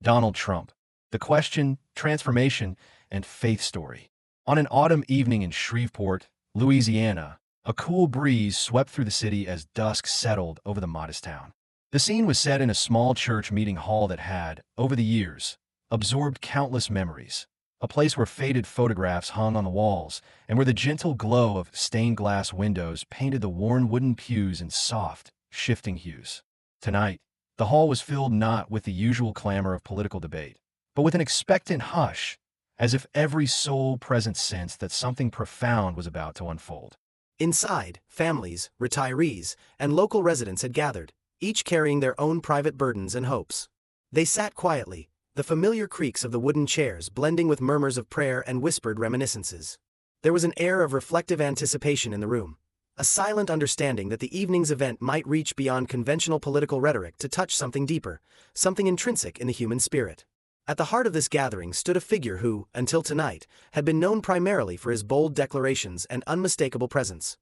Donald Trump. The question, transformation, and faith story. On an autumn evening in Shreveport, Louisiana, a cool breeze swept through the city as dusk settled over the modest town. The scene was set in a small church meeting hall that had, over the years, absorbed countless memories. A place where faded photographs hung on the walls and where the gentle glow of stained glass windows painted the worn wooden pews in soft, shifting hues. Tonight, the hall was filled not with the usual clamor of political debate, but with an expectant hush, as if every soul present sensed that something profound was about to unfold. Inside, families, retirees, and local residents had gathered, each carrying their own private burdens and hopes. They sat quietly, the familiar creaks of the wooden chairs blending with murmurs of prayer and whispered reminiscences. There was an air of reflective anticipation in the room, a silent understanding that the evening's event might reach beyond conventional political rhetoric to touch something deeper, something intrinsic in the human spirit. At the heart of this gathering stood a figure who, until tonight, had been known primarily for his bold declarations and unmistakable presence: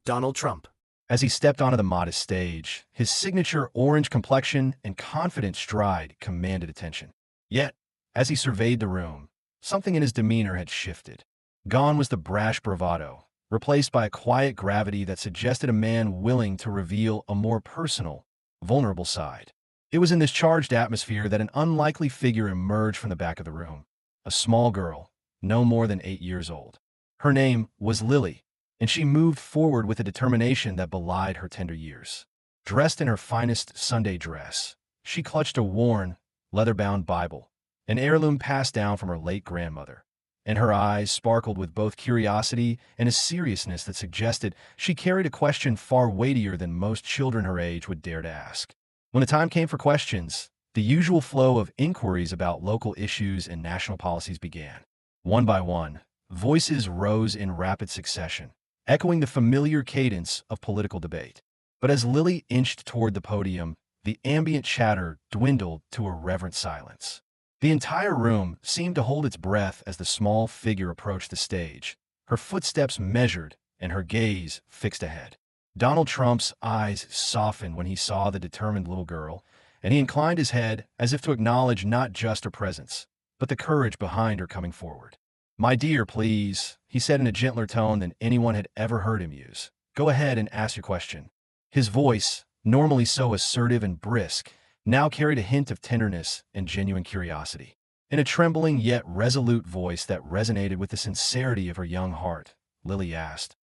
Donald Trump. As he stepped onto the modest stage, his signature orange complexion and confident stride commanded attention. Yet, as he surveyed the room, something in his demeanor had shifted. Gone was the brash bravado, replaced by a quiet gravity that suggested a man willing to reveal a more personal, vulnerable side. It was in this charged atmosphere that an unlikely figure emerged from the back of the room, a small girl, no more than 8 years old. Her name was Lily, and she moved forward with a determination that belied her tender years. Dressed in her finest Sunday dress, she clutched a worn, leather-bound Bible, an heirloom passed down from her late grandmother, and her eyes sparkled with both curiosity and a seriousness that suggested she carried a question far weightier than most children her age would dare to ask. When the time came for questions, the usual flow of inquiries about local issues and national policies began. One by one, voices rose in rapid succession, echoing the familiar cadence of political debate. But as Lily inched toward the podium, the ambient chatter dwindled to a reverent silence. The entire room seemed to hold its breath as the small figure approached the stage, her footsteps measured and her gaze fixed ahead. Donald Trump's eyes softened when he saw the determined little girl, and he inclined his head as if to acknowledge not just her presence, but the courage behind her coming forward. "My dear, please," he said in a gentler tone than anyone had ever heard him use. "Go ahead and ask your question." His voice, normally so assertive and brisk, now carried a hint of tenderness and genuine curiosity. In a trembling yet resolute voice that resonated with the sincerity of her young heart, Lily asked,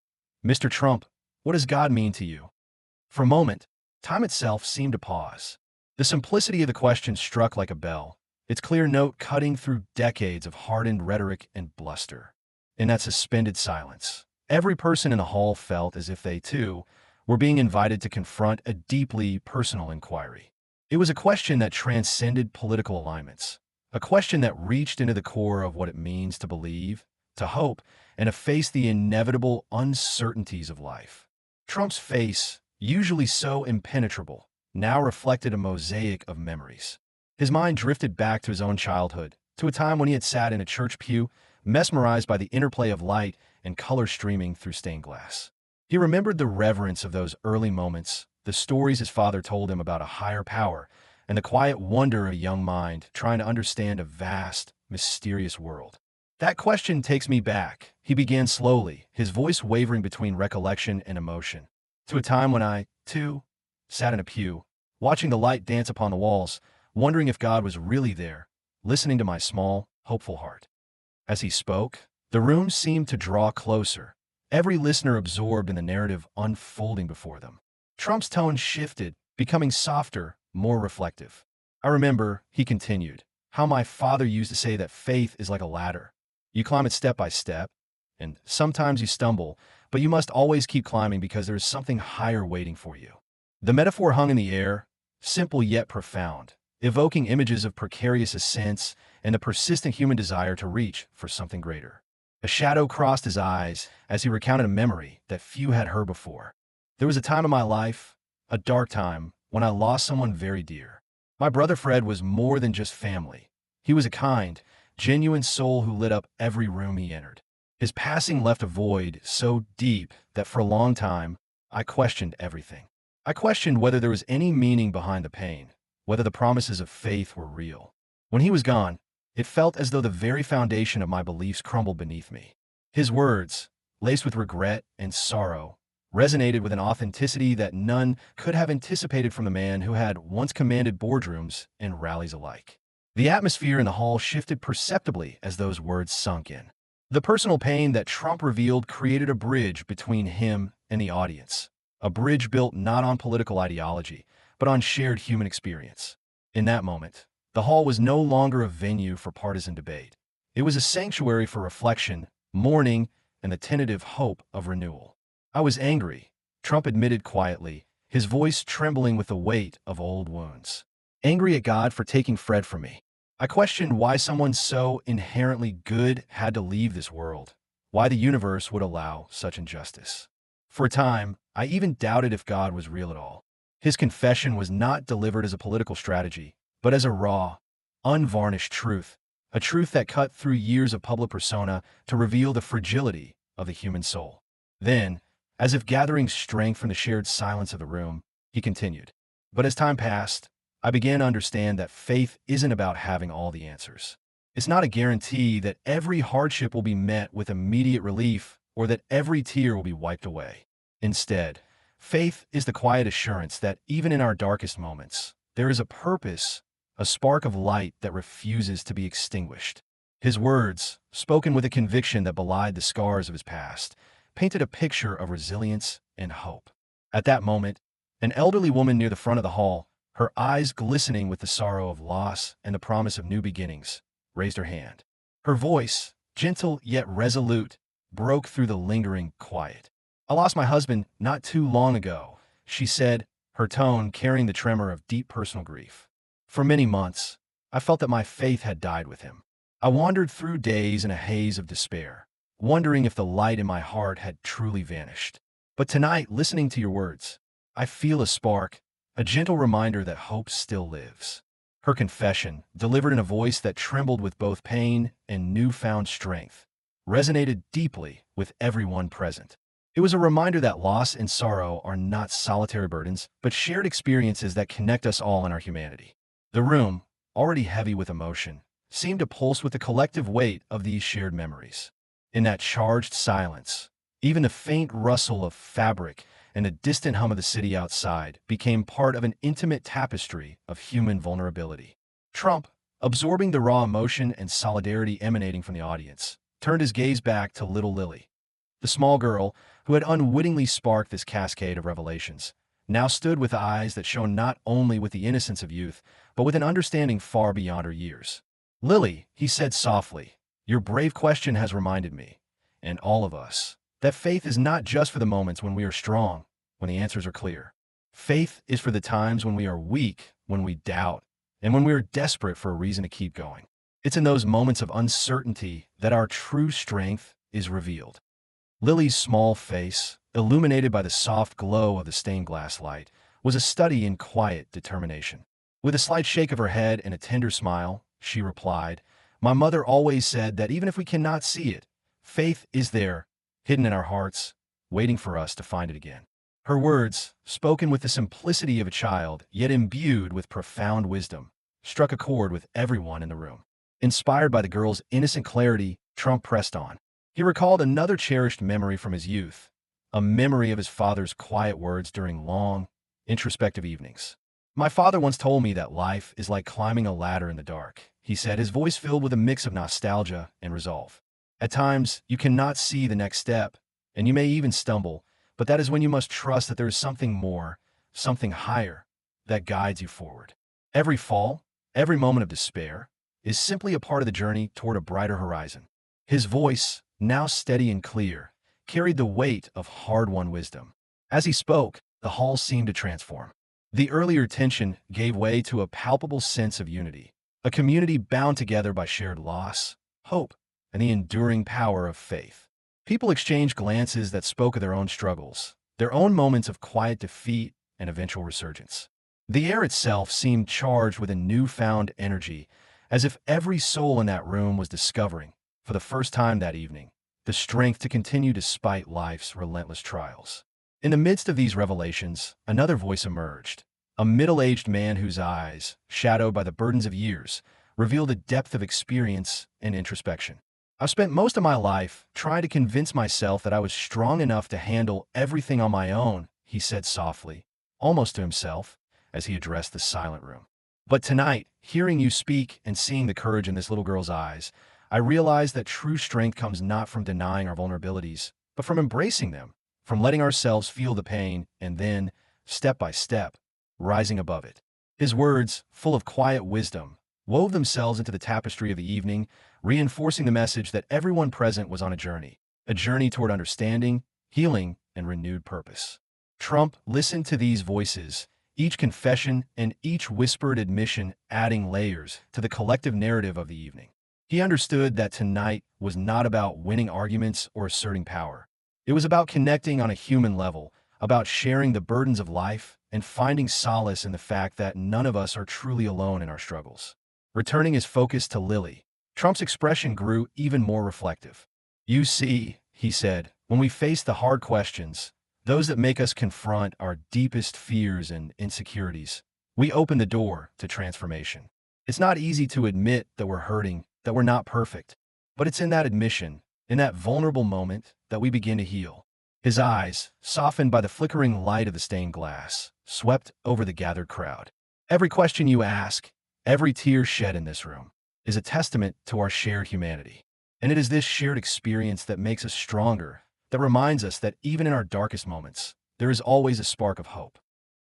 "Mr. Trump, what does God mean to you?" For a moment, time itself seemed to pause. The simplicity of the question struck like a bell, its clear note cutting through decades of hardened rhetoric and bluster. In that suspended silence, every person in the hall felt as if they, too, were being invited to confront a deeply personal inquiry. It was a question that transcended political alignments, a question that reached into the core of what it means to believe, to hope, and to face the inevitable uncertainties of life. Trump's face, usually so impenetrable, now reflected a mosaic of memories. His mind drifted back to his own childhood, to a time when he had sat in a church pew, mesmerized by the interplay of light and color streaming through stained glass. He remembered the reverence of those early moments, the stories his father told him about a higher power, and the quiet wonder of a young mind trying to understand a vast, mysterious world. "That question takes me back," he began slowly, his voice wavering between recollection and emotion, "to a time when I, too, sat in a pew, watching the light dance upon the walls, wondering if God was really there, listening to my small, hopeful heart." As he spoke, the room seemed to draw closer, every listener absorbed in the narrative unfolding before them. Trump's tone shifted, becoming softer, more reflective. "I remember," he continued, "how my father used to say that faith is like a ladder. You climb it step by step, and sometimes you stumble, but you must always keep climbing because there is something higher waiting for you." The metaphor hung in the air, simple yet profound, evoking images of precarious ascents and the persistent human desire to reach for something greater. A shadow crossed his eyes as he recounted a memory that few had heard before. "There was a time in my life, a dark time, when I lost someone very dear. My brother Fred was more than just family. He was a kind, genuine soul who lit up every room he entered. His passing left a void so deep that for a long time, I questioned everything. I questioned whether there was any meaning behind the pain, whether the promises of faith were real. When he was gone, it felt as though the very foundation of my beliefs crumbled beneath me. His words, laced with regret and sorrow, resonated with an authenticity that none could have anticipated from the man who had once commanded boardrooms and rallies alike. The atmosphere in the hall shifted perceptibly as those words sunk in. The personal pain that Trump revealed created a bridge between him and the audience, a bridge built not on political ideology, but on shared human experience. In that moment, the hall was no longer a venue for partisan debate. It was a sanctuary for reflection, mourning, and the tentative hope of renewal. I was angry, Trump admitted quietly, his voice trembling with the weight of old wounds. Angry at God for taking Fred from me. I questioned why someone so inherently good had to leave this world, why the universe would allow such injustice. For a time, I even doubted if God was real at all. His confession was not delivered as a political strategy, but as a raw, unvarnished truth, a truth that cut through years of public persona to reveal the fragility of the human soul. Then, as if gathering strength from the shared silence of the room, he continued. But as time passed, I began to understand that faith isn't about having all the answers. It's not a guarantee that every hardship will be met with immediate relief or that every tear will be wiped away. Instead, faith is the quiet assurance that even in our darkest moments, there is a purpose, a spark of light that refuses to be extinguished. His words, spoken with a conviction that belied the scars of his past, painted a picture of resilience and hope. At that moment, an elderly woman near the front of the hall, her eyes glistening with the sorrow of loss and the promise of new beginnings, raised her hand. Her voice, gentle yet resolute, broke through the lingering quiet. "I lost my husband not too long ago," she said, her tone carrying the tremor of deep personal grief. "For many months, I felt that my faith had died with him. I wandered through days in a haze of despair, wondering if the light in my heart had truly vanished. But tonight, listening to your words, I feel a spark, a gentle reminder that hope still lives." Her confession, delivered in a voice that trembled with both pain and newfound strength, resonated deeply with everyone present. It was a reminder that loss and sorrow are not solitary burdens, but shared experiences that connect us all in our humanity. The room, already heavy with emotion, seemed to pulse with the collective weight of these shared memories. In that charged silence, even the faint rustle of fabric and the distant hum of the city outside became part of an intimate tapestry of human vulnerability. Trump, absorbing the raw emotion and solidarity emanating from the audience, turned his gaze back to little Lily. The small girl, who had unwittingly sparked this cascade of revelations, now stood with eyes that shone not only with the innocence of youth, but with an understanding far beyond her years. "Lily," he said softly, "your brave question has reminded me, and all of us, that faith is not just for the moments when we are strong, when the answers are clear. Faith is for the times when we are weak, when we doubt, and when we are desperate for a reason to keep going. It's in those moments of uncertainty that our true strength is revealed." Lily's small face, illuminated by the soft glow of the stained glass light, was a study in quiet determination. With a slight shake of her head and a tender smile, she replied, "My mother always said that even if we cannot see it, faith is there, hidden in our hearts, waiting for us to find it again." Her words, spoken with the simplicity of a child, yet imbued with profound wisdom, struck a chord with everyone in the room. Inspired by the girl's innocent clarity, Trump pressed on. He recalled another cherished memory from his youth, a memory of his father's quiet words during long, introspective evenings. "My father once told me that life is like climbing a ladder in the dark," he said, his voice filled with a mix of nostalgia and resolve. "At times, you cannot see the next step, and you may even stumble, but that is when you must trust that there is something more, something higher, that guides you forward. Every fall, every moment of despair, is simply a part of the journey toward a brighter horizon." His voice, now steady and clear, carried the weight of hard-won wisdom. As he spoke, the hall seemed to transform. The earlier tension gave way to a palpable sense of unity, a community bound together by shared loss, hope, and the enduring power of faith. People exchanged glances that spoke of their own struggles, their own moments of quiet defeat and eventual resurgence. The air itself seemed charged with a newfound energy, as if every soul in that room was discovering, for the first time that evening, the strength to continue despite life's relentless trials. In the midst of these revelations, another voice emerged, a middle-aged man whose eyes, shadowed by the burdens of years, reveal the depth of experience and introspection. I've spent most of my life trying to convince myself that I was strong enough to handle everything on my own, he said softly, almost to himself, as he addressed the silent room. But tonight, hearing you speak and seeing the courage in this little girl's eyes, I realized that true strength comes not from denying our vulnerabilities, but from embracing them, from letting ourselves feel the pain and then, step by step, rising above it. His words, full of quiet wisdom, wove themselves into the tapestry of the evening, reinforcing the message that everyone present was on a journey toward understanding, healing, and renewed purpose. Trump listened to these voices, each confession and each whispered admission adding layers to the collective narrative of the evening. He understood that tonight was not about winning arguments or asserting power. It was about connecting on a human level, about sharing the burdens of life and finding solace in the fact that none of us are truly alone in our struggles. Returning his focus to Lily, Trump's expression grew even more reflective. You see, he said, when we face the hard questions, those that make us confront our deepest fears and insecurities, we open the door to transformation. It's not easy to admit that we're hurting, that we're not perfect, but it's in that admission, in that vulnerable moment, that we begin to heal. His eyes, softened by the flickering light of the stained glass, swept over the gathered crowd. Every question you ask, every tear shed in this room, is a testament to our shared humanity. And it is this shared experience that makes us stronger, that reminds us that even in our darkest moments, there is always a spark of hope.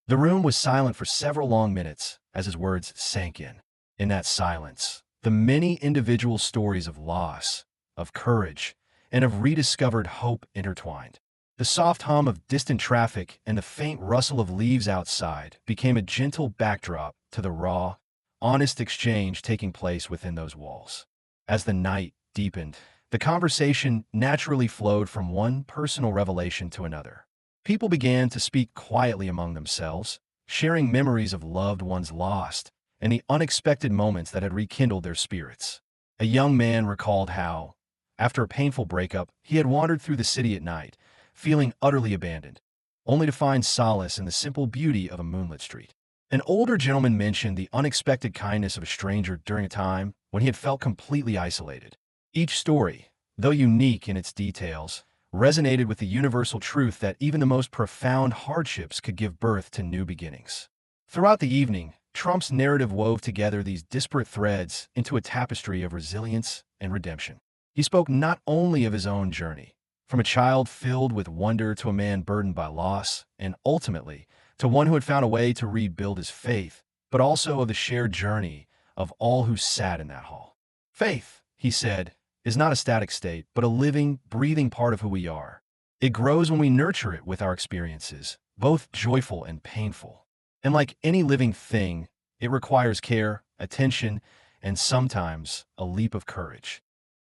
The room was silent for several long minutes as his words sank in. In that silence, the many individual stories of loss, of courage, and of rediscovered hope intertwined. The soft hum of distant traffic and the faint rustle of leaves outside became a gentle backdrop to the raw, honest exchange taking place within those walls. As the night deepened, the conversation naturally flowed from one personal revelation to another. People began to speak quietly among themselves, sharing memories of loved ones lost and the unexpected moments that had rekindled their spirits. A young man recalled how, after a painful breakup, he had wandered through the city at night, feeling utterly abandoned, only to find solace in the simple beauty of a moonlit street. An older gentleman mentioned the unexpected kindness of a stranger during a time when he had felt completely isolated. Each story, though unique in its details, resonated with the universal truth that even the most profound hardships could give birth to new beginnings. Throughout the evening, Trump's narrative wove together these disparate threads into a tapestry of resilience and redemption. He spoke not only of his own journey, from a child filled with wonder to a man burdened by loss, and ultimately, to one who had found a way to rebuild his faith, but also of the shared journey of all who sat in that hall. Faith, he said, is not a static state, but a living, breathing part of who we are. It grows when we nurture it with our experiences, both joyful and painful. And like any living thing, it requires care, attention, and sometimes a leap of courage.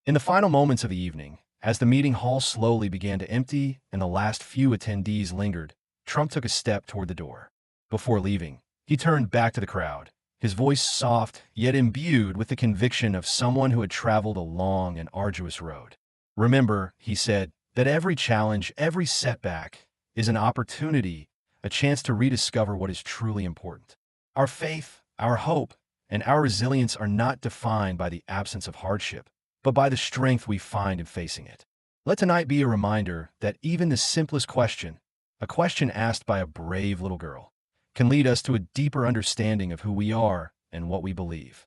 In the final moments of the evening, as the meeting hall slowly began to empty and the last few attendees lingered, Trump took a step toward the door. Before leaving, he turned back to the crowd, his voice soft yet imbued with the conviction of someone who had traveled a long and arduous road. Remember, he said, that every challenge, every setback is an opportunity, a chance to rediscover what is truly important. Our faith, our hope, and our resilience are not defined by the absence of hardship, but by the strength we find in facing it. Let tonight be a reminder that even the simplest question, a question asked by a brave little girl, can lead us to a deeper understanding of who we are and what we believe.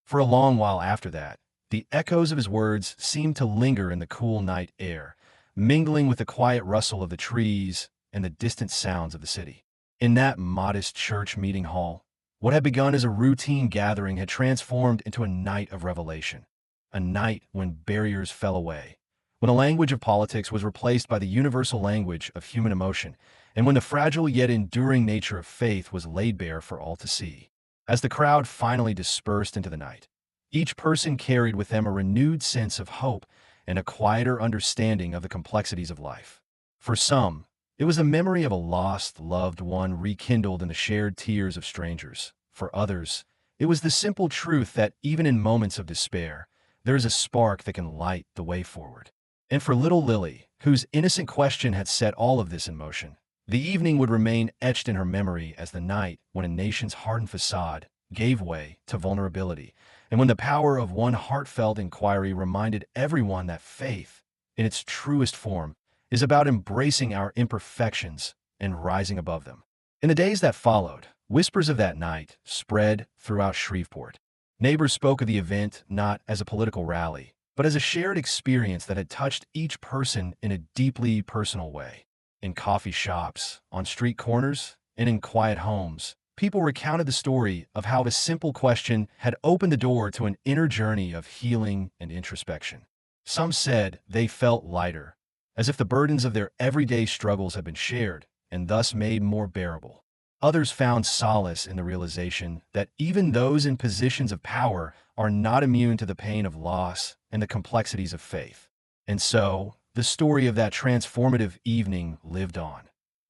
For a long while after that, the echoes of his words seemed to linger in the cool night air, mingling with the quiet rustle of the trees and the distant sounds of the city. In that modest church meeting hall, what had begun as a routine gathering had transformed into a night of revelation, a night when barriers fell away, when the language of politics was replaced by the universal language of human emotion, and when the fragile yet enduring nature of faith was laid bare for all to see. As the crowd finally dispersed into the night, each person carried with them a renewed sense of hope and a quieter understanding of the complexities of life. For some, it was the memory of a lost, loved one rekindled in the shared tears of strangers. For others, it was the simple truth that even in moments of despair, there is a spark that can light the way forward. And for little Lily, whose innocent question had set all of this in motion, the evening would remain etched in her memory as the night when a nation's hardened facade gave way to vulnerability, and when the power of one heartfelt inquiry reminded everyone that faith, in its truest form, is about embracing our imperfections and rising above them. In the days that followed, whispers of that night spread throughout Shreveport. Neighbors spoke of the event not as a political rally, but as a shared experience that had touched each person in a deeply personal way. In coffee shops, on street corners, and in quiet homes, people recounted the story of how a simple question had opened the door to an inner journey of healing and introspection. Some said they felt lighter, as if the burdens of their everyday struggles had been shared and thus made more bearable. Others found solace in the realization that even those in positions of power are not immune to the pain of loss and the complexities of faith. And so, the story of that transformative evening lived on,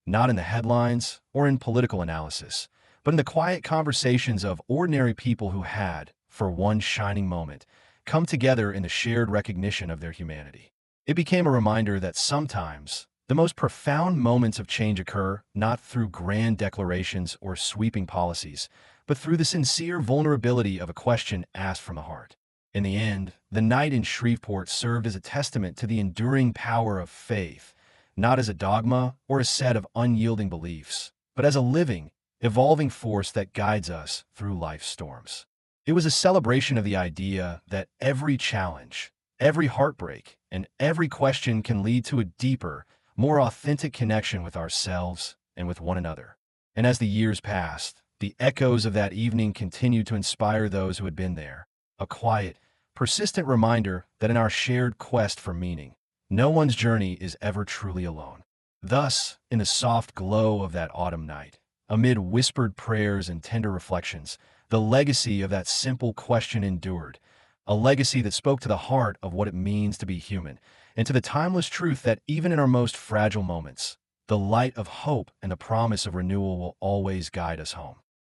not in the headlines or in political analysis, but in the quiet conversations of ordinary people who had, for one shining moment, come together in the shared recognition of their humanity. It became a reminder that sometimes the most profound moments of change occur not through grand declarations or sweeping policies, but through the sincere vulnerability of a question asked from the heart. In the end, the night in Shreveport served as a testament to the enduring power of faith, not as a dogma or a set of unyielding beliefs, but as a living, evolving force that guides us through life's storms. It was a celebration of the idea that every challenge, every heartbreak, and every question can lead to a deeper, more authentic connection with ourselves and with one another. And as the years passed, the echoes of that evening continued to inspire those who had been there, a quiet, persistent reminder that in our shared quest for meaning, no one's journey is ever truly alone. Thus, in the soft glow of that autumn night, amid whispered prayers and tender reflections, the legacy of that simple question endured, a legacy that spoke to the heart of what it means to be human, and to the timeless truth that even in our most fragile moments, the light of hope and the promise of renewal will always guide us home.